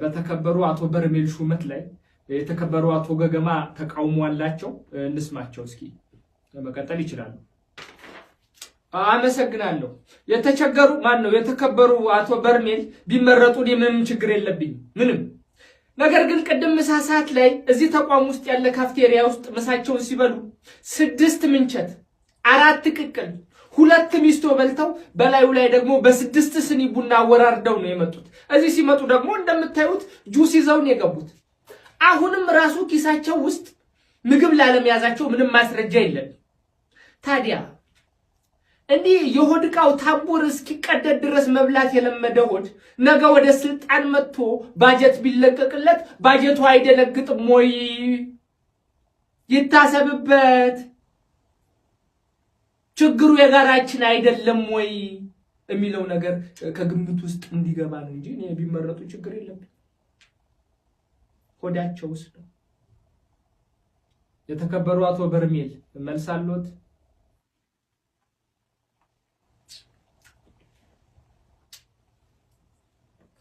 በተከበሩ አቶ በርሜል ሹመት ላይ የተከበሩ አቶ ገገማ ተቃውሞ አላቸው። እንስማቸው እስኪ። መቀጠል ይችላል። አመሰግናለሁ። የተቸገሩ ማን ነው? የተከበሩ አቶ በርሜል ቢመረጡ ምንም ችግር የለብኝም ምንም። ነገር ግን ቅድም ምሳ ሰዓት ላይ እዚህ ተቋም ውስጥ ያለ ካፍቴሪያ ውስጥ ምሳቸውን ሲበሉ 6 ምንቸት 4 ቅቅል 2 ሚስቶ በልተው በላዩ ላይ ደግሞ በ6 ስኒ ቡና አወራርደው ነው የመጡት። እዚህ ሲመጡ ደግሞ እንደምታዩት ጁስ ይዘው ነው የገቡት። አሁንም ራሱ ኪሳቸው ውስጥ ምግብ ላለመያዛቸው ምንም ማስረጃ የለም። ታዲያ እንዲህ የሆድቃው ታቦር እስኪቀደድ ድረስ መብላት የለመደ ሆድ ነገ ወደ ስልጣን መጥቶ ባጀት ቢለቀቅለት ባጀቱ አይደነግጥም ወይ? ይታሰብበት። ችግሩ የጋራችን አይደለም ወይ የሚለው ነገር ከግምት ውስጥ እንዲገባ ነው እንጂ እኔ ቢመረጡ ችግር የለብኝም። ሆዳቸው ውስጥ ነው። የተከበሩ አቶ በርሜል መልስ አለዎት?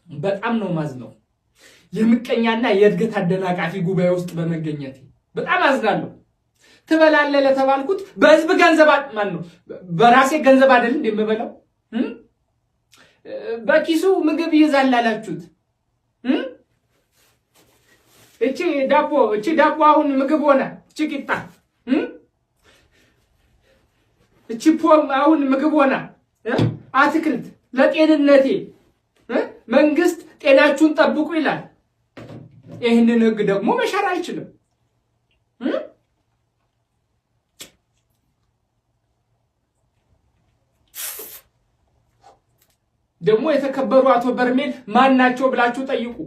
በጣም ነው ማዝነው የምቀኛና የእድገት አደናቃፊ ጉባኤ ውስጥ በመገኘት በጣም አዝናለሁ። ትበላለህ ለተባልኩት በህዝብ ገንዘብ ማን ነው? በራሴ ገንዘብ አይደል እንደምበላው? በኪሱ ምግብ ይዛል አላችሁት። እቺ ዳቦ አሁን ምግብ ሆነ። እቺ ቂጣ እቺ ፖም አሁን ምግብ ሆነ። አትክልት ለጤንነቴ መንግስት ጤናችሁን ጠብቁ ይላል። ይህንን ህግ ደግሞ መሻር አይችልም። ደግሞ የተከበሩ አቶ በርሜል ማን ናቸው ብላችሁ ጠይቁ።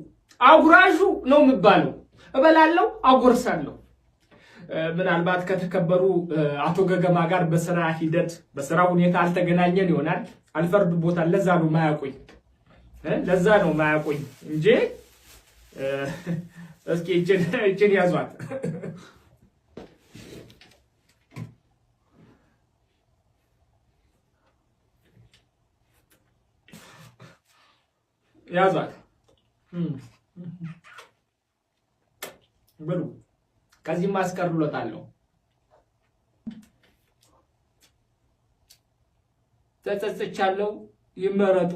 አጉራሹ ነው የሚባለው። እበላለሁ፣ አጎርሳለሁ። ምናልባት ከተከበሩ አቶ ገገማ ጋር በስራ ሂደት በስራ ሁኔታ አልተገናኘን ይሆናል። አልፈርድቦታል። ለዛ ነው ማያቆኝ እንጂ እስኪ እችን ያዟት። ያዟት ብሉ። ከዚህ ማስቀርሎታለሁ። ተጸጽቻለሁ። ይመረጡ።